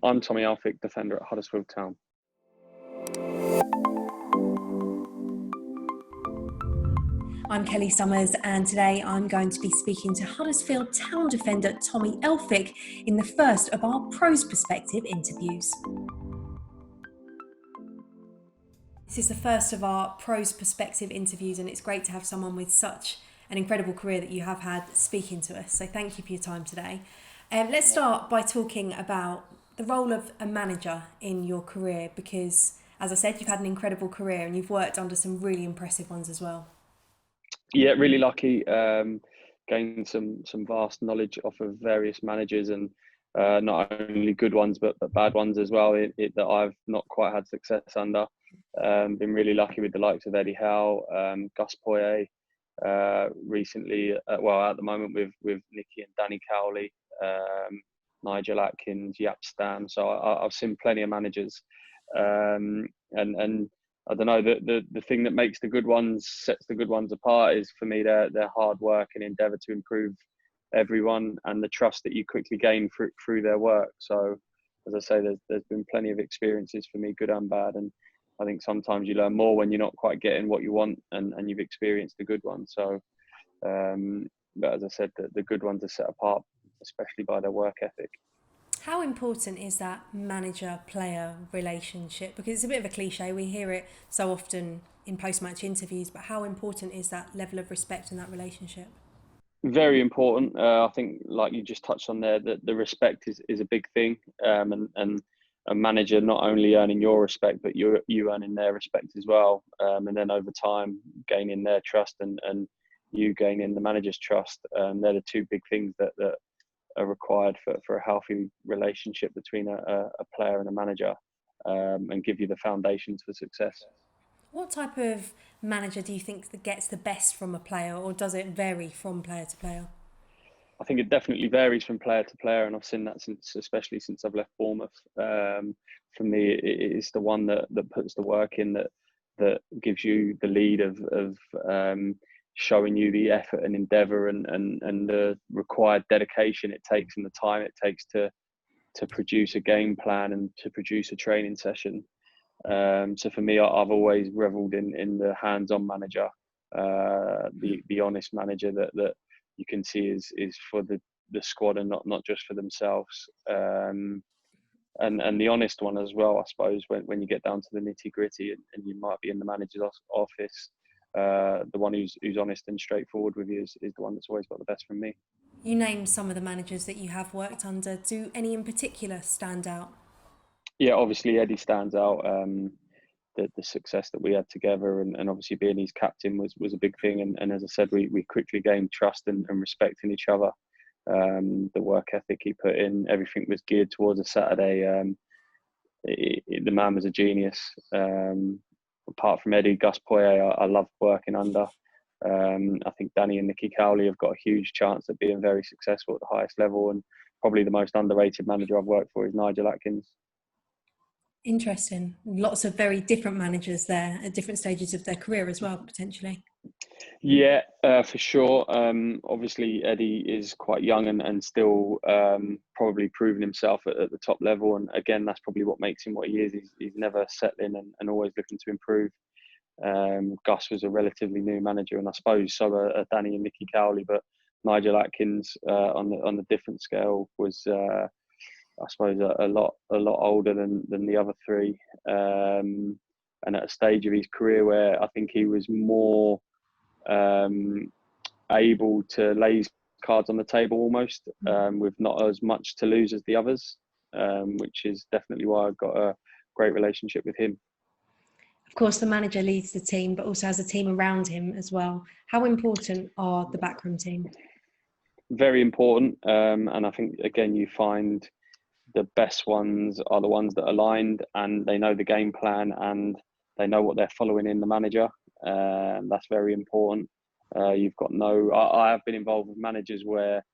I'm Tommy Elphick, defender at Huddersfield Town. I'm Kelly Summers, and today I'm going to be speaking to Huddersfield Town defender Tommy Elphick in the first of our Pros Perspective interviews. This is the first of our Pros Perspective interviews, and it's great to have someone with such an incredible career that you have had speaking to us. So thank you for your time today. Let's start by talking about the role of a manager in your career, because, as I said, you've had an incredible career and you've worked under some really impressive ones as well. Yeah, really lucky. Gained some vast knowledge off of various managers, and not only good ones but bad ones as well. That I've not quite had success under. Been really lucky with the likes of Eddie Howe, Gus Poyet, recently. At the moment with Nicky and Danny Cowley, Nigel Atkins, Yap Stam. So I've seen plenty of managers, and I don't know, the thing that makes the good ones, sets the good ones apart, is for me their hard work and endeavour to improve everyone, and the trust that you quickly gain through their work. So, as I say, there's been plenty of experiences for me, good and bad, and I think sometimes you learn more when you're not quite getting what you want, and you've experienced the good ones. So, but as I said, the good ones are set apart, especially by their work ethic. How important is that manager-player relationship? Because it's a bit of a cliche, we hear it so often in post-match interviews, but how important is that level of respect in that relationship? Very important. I think, like you just touched on there, that the respect is a big thing, and a manager not only earning your respect, but you earning their respect as well, and then over time gaining their trust, and you gaining the manager's trust. They're the two big things that are required for a healthy relationship between a player and a manager, and give you the foundations for success. What type of manager do you think that gets the best from a player, or does it vary from player to player? I think it definitely varies from player to player, and I've seen that especially since I've left Bournemouth. For me, it is the one that puts the work in, that gives you the lead of showing you the effort and endeavour, and the required dedication it takes, and the time it takes to produce a game plan and to produce a training session. So for me, I've always revelled in the hands-on manager, the honest manager that you can see is for the squad, and not just for themselves. And the honest one as well, I suppose, when you get down to the nitty-gritty, and you might be in the manager's office, the one who's honest and straightforward with you is the one that's always got the best from me. You named some of the managers that you have worked under. Do any in particular stand out? Yeah, obviously Eddie stands out. The success that we had together, and obviously being his captain was a big thing. And as I said, we quickly gained trust and respect in each other. The work ethic he put in, everything was geared towards a Saturday. The man was a genius. Apart from Eddie, Gus Poyet, I loved working under. I think Danny and Nicky Cowley have got a huge chance at being very successful at the highest level, and probably the most underrated manager I've worked for is Nigel Atkins. Interesting. Lots of very different managers there at different stages of their career as well, potentially. Yeah, for sure. Obviously, Eddie is quite young and still probably proving himself at the top level. And again, that's probably what makes him what he is. He's never settling and always looking to improve. Gus was a relatively new manager, and I suppose so are Danny and Nicky Cowley. But Nigel Atkins, on the different scale, was I suppose a lot older than the other three, and at a stage of his career where I think he was more able to lay his cards on the table almost, with not as much to lose as the others, which is definitely why I've got a great relationship with him. Of course, the manager leads the team, but also has a team around him as well. How important are the backroom team? Very important, and I think again you find the best ones are the ones that are aligned, and they know the game plan, and they know what they're following in the manager. That's very important. You've got I have been involved with managers where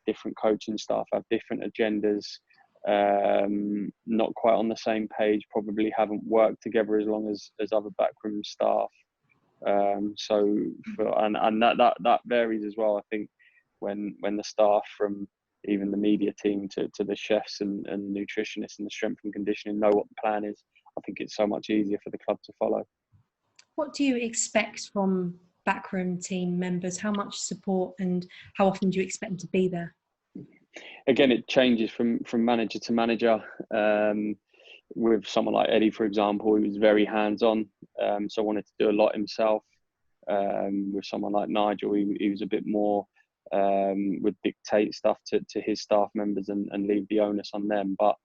different coaching staff have different agendas, not quite on the same page, probably haven't worked together as long as other backroom staff. So that varies as well. I think when the staff from even the media team to the chefs and nutritionists and the strength and conditioning know what the plan is. I think it's so much easier for the club to follow. What do you expect from backroom team members? How much support and how often do you expect them to be there? Again, it changes from manager to manager. With someone like Eddie, for example, he was very hands-on, so wanted to do a lot himself. With someone like Nigel, he was a bit more, would dictate stuff to his staff members and leave the onus on them. But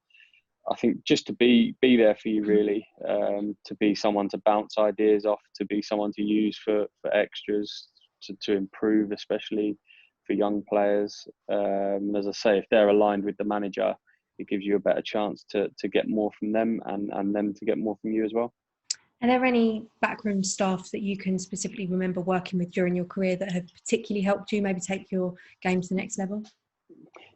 I think just to be there for you, really, to be someone to bounce ideas off, to be someone to use for extras, to improve, especially for young players. As I say, if they're aligned with the manager, it gives you a better chance to get more from them and them to get more from you as well. Are there any backroom staff that you can specifically remember working with during your career that have particularly helped you maybe take your game to the next level?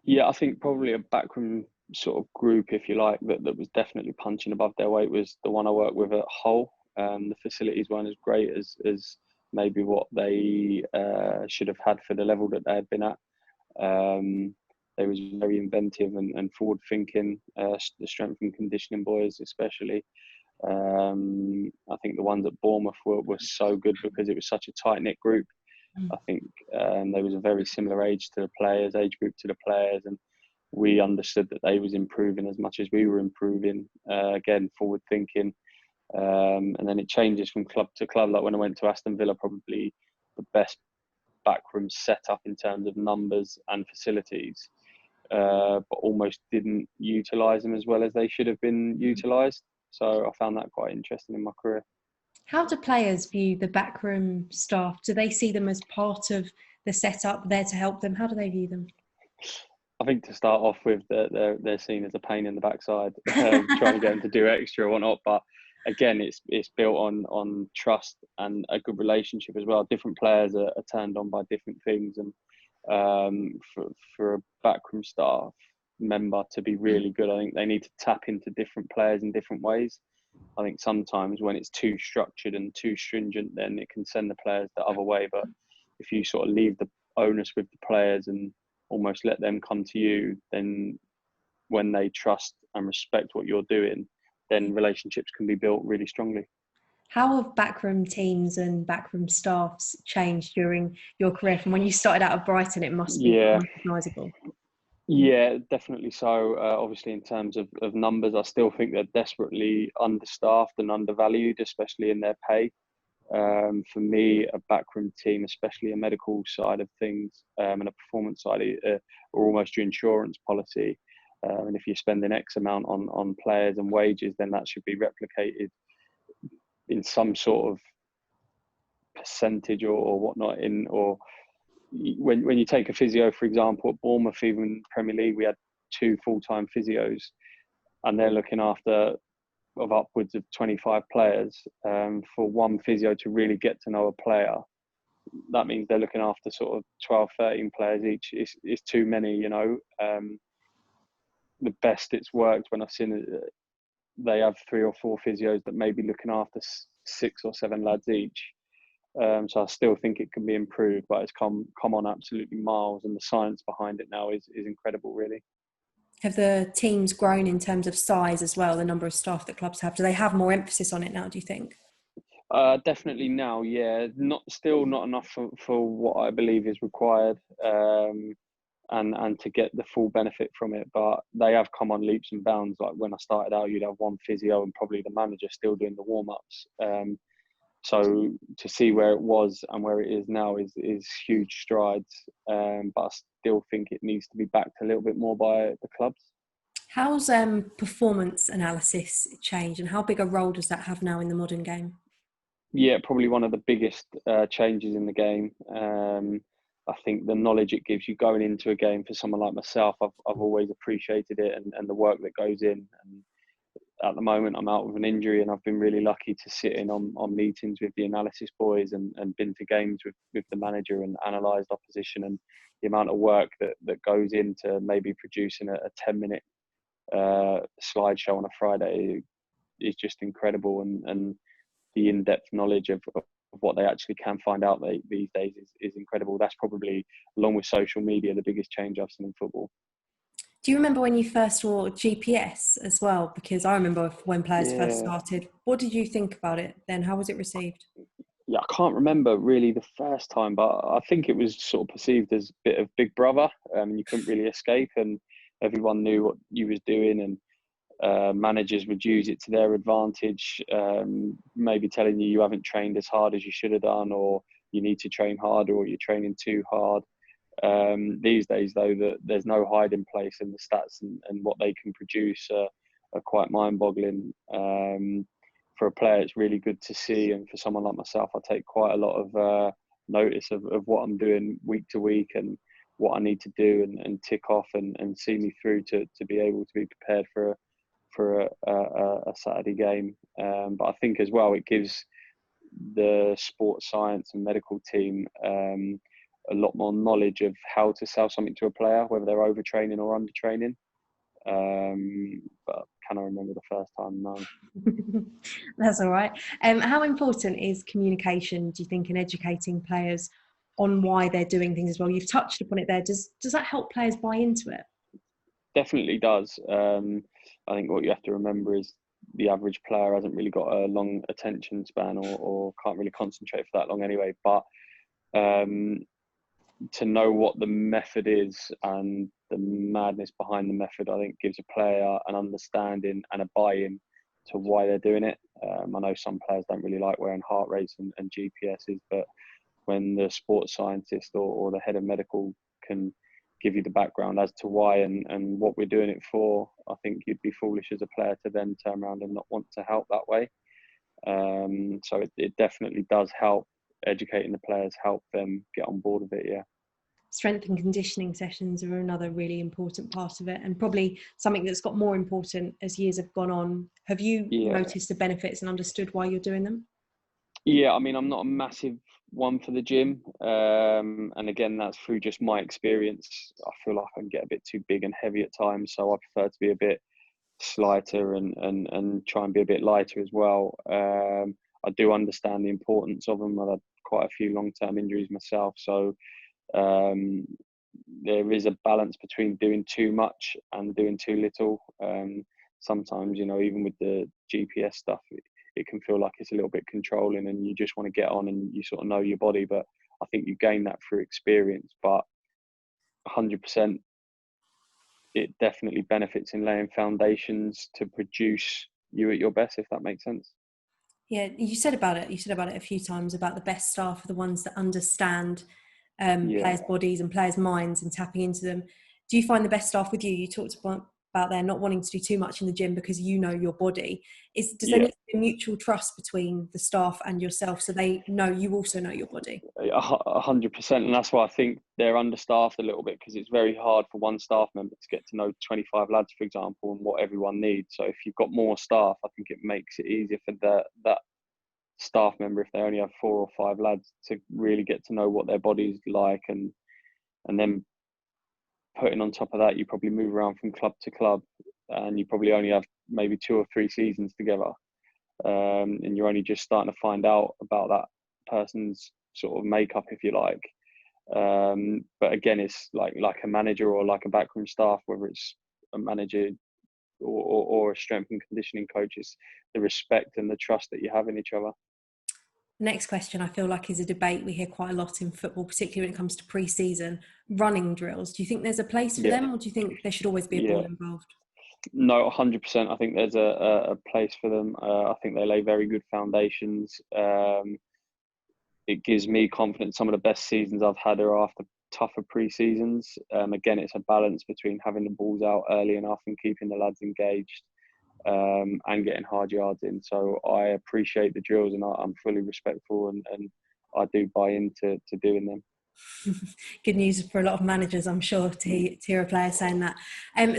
Yeah, I think probably a backroom sort of group, if you like, that was definitely punching above their weight was the one I worked with at Hull. The facilities weren't as great as maybe what they should have had for the level that they had been at. They was very inventive and forward thinking, the strength and conditioning boys especially. I think the ones at Bournemouth were so good because it was such a tight-knit group. I think they was a very similar age group to the players, and we understood that they was improving as much as we were improving. Again, forward thinking, and then it changes from club to club. Like when I went to Aston Villa, probably the best backroom setup in terms of numbers and facilities, but almost didn't utilise them as well as they should have been utilised. So I found that quite interesting in my career. How do players view the backroom staff? Do they see them as part of the setup, there to help them? How do they view them? I think to start off with, they're seen as a pain in the backside, trying to get them to do extra or whatnot. But again, it's built on trust and a good relationship as well. Different players are turned on by different things, and for a backroom staff member to be really good, I think they need to tap into different players in different ways. I think sometimes when it's too structured and too stringent, then it can send the players the other way. But if you sort of leave the onus with the players and almost let them come to you, then when they trust and respect what you're doing, then relationships can be built really strongly. How have backroom teams and backroom staffs changed during your career? From when you started out at Brighton, it must be unrecognisable. Yeah, definitely so. Obviously, in terms of numbers, I still think they're desperately understaffed and undervalued, especially in their pay. For me, a backroom team, especially a medical side of things and a performance side, are almost your insurance policy. And if you're spending X amount on players and wages, then that should be replicated in some sort of percentage or whatnot. When you take a physio, for example, at Bournemouth, even Premier League, we had 2 full-time physios, and they're looking after of upwards of 25 players. For one physio to really get to know a player, that means they're looking after sort of 12, 13 players each. It's too many, you know. The best it's worked when I've seen it, they have 3 or 4 physios that may be looking after 6 or 7 lads each. So I still think it can be improved, but it's come on absolutely miles, and the science behind it now is incredible, really. Have the teams grown in terms of size as well, the number of staff that clubs have? Do they have more emphasis on it now, do you think? Definitely now, yeah. Still not enough for what I believe is required, and to get the full benefit from it. But they have come on leaps and bounds. Like when I started out, you'd have one physio and probably the manager still doing the warm-ups. So to see where it was and where it is now is huge strides. But I still think it needs to be backed a little bit more by the clubs. How's performance analysis changed, and how big a role does that have now in the modern game? Yeah, probably one of the biggest changes in the game. I think the knowledge it gives you going into a game, for someone like myself, I've always appreciated it and the work that goes in. And at the moment, I'm out with an injury, and I've been really lucky to sit in on meetings with the analysis boys and been to games with the manager and analysed opposition, and the amount of work that goes into maybe producing a 10-minute slideshow on a Friday is just incredible, and the in-depth knowledge of what they actually can find out these days is incredible. That's probably, along with social media, the biggest change I've seen in football. Do you remember when you first saw GPS as well? Because I remember when players first Yeah, started. What did you think about it then? How was it received? yeah, I can't remember really the first time, but I think it was sort of perceived as a bit of Big Brother. You couldn't really escape, and everyone knew what you was doing, and managers would use it to their advantage, maybe telling you haven't trained as hard as you should have done, or you need to train harder, or you're training too hard. These days, though, there's no hiding place, and the stats and what they can produce are quite mind-boggling. For a player, it's really good to see, and for someone like myself, I take quite a lot of notice of what I'm doing week to week and what I need to do and tick off and see me through to be able to be prepared for a Saturday game. But I think as well, it gives the sports science and medical team a lot more knowledge of how to sell something to a player, whether they're overtraining or undertraining. But can I remember the first time? No. That's all right. How important is communication, do you think, in educating players on why they're doing things as well? You've touched upon it there. Does that help players buy into it? Definitely does. I think what you have to remember is the average player hasn't really got a long attention span or can't really concentrate for that long anyway. But um, to know what the method is and the madness behind the method, I think gives a player an understanding and a buy-in to why they're doing it. I know some players don't really like wearing heart rates and GPSs, but when the sports scientist or the head of medical can give you the background as to why and what we're doing it for, I think you'd be foolish as a player to then turn around and not want to help that way. So it definitely does help. Educating the players, help them get on board with it. Yeah. Strength and conditioning sessions are another really important part of it, and probably something that's got more important as years have gone on. Have you Yeah. noticed the benefits and understood why you're doing them? Yeah, I mean, I'm not a massive one for the gym. And again, that's through just my experience. I feel like I can get a bit too big and heavy at times. So I prefer to be a bit slighter and try and be a bit lighter as well. I do understand the importance of them. I've had quite a few long-term injuries myself. So um, there is a balance between doing too much and doing too little. Sometimes, even with the GPS stuff, it can feel like it's a little bit controlling and you just want to get on and you sort of know your body. But I think you gain that through experience. But 100%, it definitely benefits in laying foundations to produce you at your best, if that makes sense. Yeah, you said about it. You said about it a few times about the best staff are the ones that understand Yeah, players' bodies and players' minds and tapping into them. Do you find the best staff with you? You talked about there not wanting to do too much in the gym because you know your body. Does there yeah, need to be a mutual trust between the staff and yourself so they know you also know your body? 100%. And that's why I think they're understaffed a little bit, because it's very hard for one staff member to get to know 25 lads, for example, and what everyone needs. So if you've got more staff, I think it makes it easier for that staff member, if they only have 4 or 5 lads, to really get to know what their body's like. And then putting on top of that, you probably move around from club to club and you probably only have maybe 2 or 3 seasons together. And you're only just starting to find out about that person's sort of makeup, if you like. But again, it's like a manager or like a backroom staff, whether it's a manager or a strength and conditioning coach, it's the respect and the trust that you have in each other. The next question I feel like is a debate we hear quite a lot in football, particularly when it comes to pre-season running drills. Do you think there's a place for Yeah, them, or do you think there should always be a ball yeah. involved? No, 100%. I think there's a place for them. I think they lay very good foundations. It gives me confidence. Some of the best seasons I've had are after tougher pre-seasons. Again, it's a balance between having the balls out early enough and keeping the lads engaged, and getting hard yards in. So I appreciate the drills, and I'm fully respectful, and I do buy into doing them. Good news for a lot of managers, I'm sure, to hear a player saying that.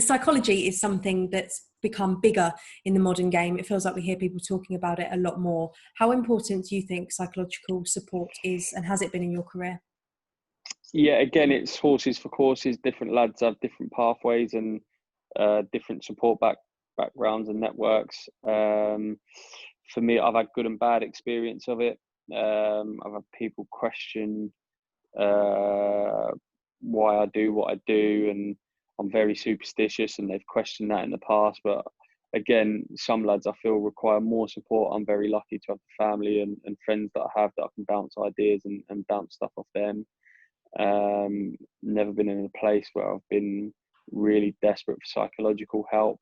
Psychology is something that's become bigger in the modern game. It feels like we hear people talking about it a lot more. How important do you think psychological support is, and has it been in your career? Yeah, again, it's horses for courses. Different lads have different pathways and different support backgrounds and networks. For me, I've had good and bad experience of it. I've had people question why I do what I do, and I'm very superstitious, and they've questioned that in the past. But again, some lads I feel require more support. I'm very lucky to have the family and friends that I have that I can bounce ideas and bounce stuff off them. Never been in a place where I've been really desperate for psychological help.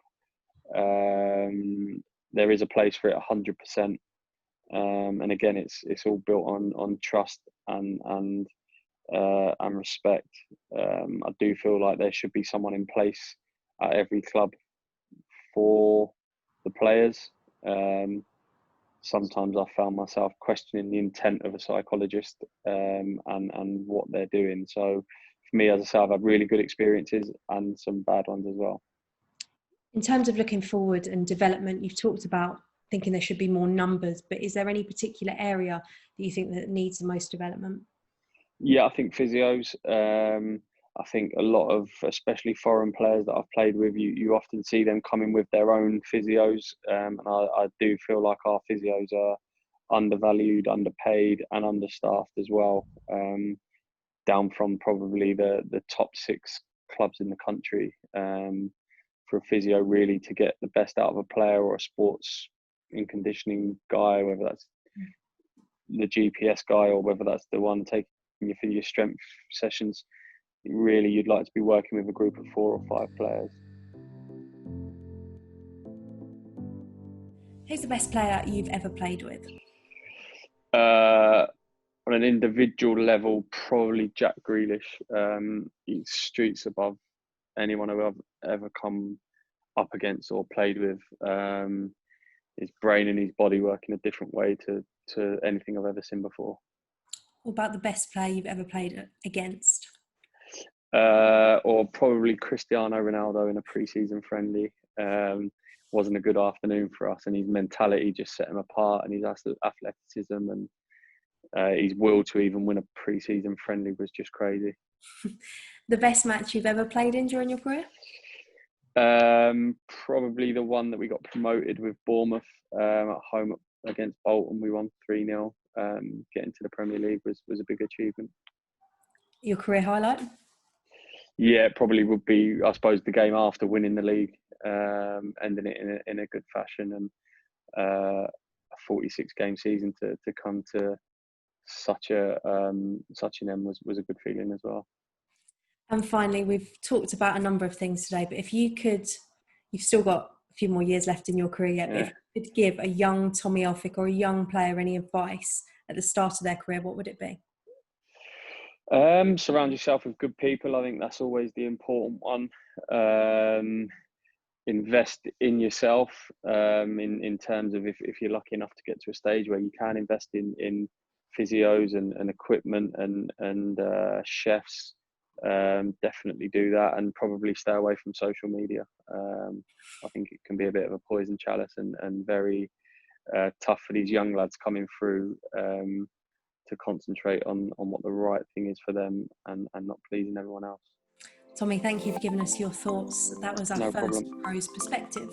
There is a place for it 100%. And again, it's all built on trust and respect. I do feel like there should be someone in place at every club for the players. Sometimes I found myself questioning the intent of a psychologist and what they're doing. So for me, as I say, I've had really good experiences and some bad ones as well. In terms of looking forward and development, you've talked about thinking there should be more numbers, but is there any particular area that you think that needs the most development? Yeah, I think physios. I think a lot of, especially foreign players that I've played with, you often see them coming with their own physios. And I do feel like our physios are undervalued, underpaid and understaffed as well. Down from probably the top 6 clubs in the country. For a physio really to get the best out of a player or a sports and conditioning guy, whether that's the GPS guy or whether that's the one taking you for your strength sessions, really you'd like to be working with a group of 4 or 5 players. Who's the best player you've ever played with? On an individual level, probably Jack Grealish. He's streets above anyone who I've ever come up against or played with. His brain and his body work in a different way to anything I've ever seen before. What about the best player you've ever played against? Or probably Cristiano Ronaldo in a pre-season friendly. Wasn't a good afternoon for us, and his mentality just set him apart, and his athleticism and his will to even win a pre-season friendly was just crazy. The best match you've ever played in during your career? Probably the one that we got promoted with Bournemouth at home against Bolton. We won 3-0. Getting to the Premier League was a big achievement. Your career highlight? Yeah, it probably would be, I suppose, the game after winning the league, ending it in a good fashion, and a 46-game season to come to such an end was a good feeling as well. And finally, we've talked about a number of things today, but if you could, you've still got a few more years left in your career yet, but if you could give a young Tommy Elphick or a young player any advice at the start of their career, what would it be? Surround yourself with good people. I think that's always the important one. Invest in yourself in terms of if you're lucky enough to get to a stage where you can invest in physios and equipment and chefs. Definitely do that, and probably stay away from social media. I think it can be a bit of a poison chalice and very tough for these young lads coming through to concentrate on what the right thing is for them and not pleasing everyone else. Tommy, thank you for giving us your thoughts. That was our No first problem. Pros Perspective.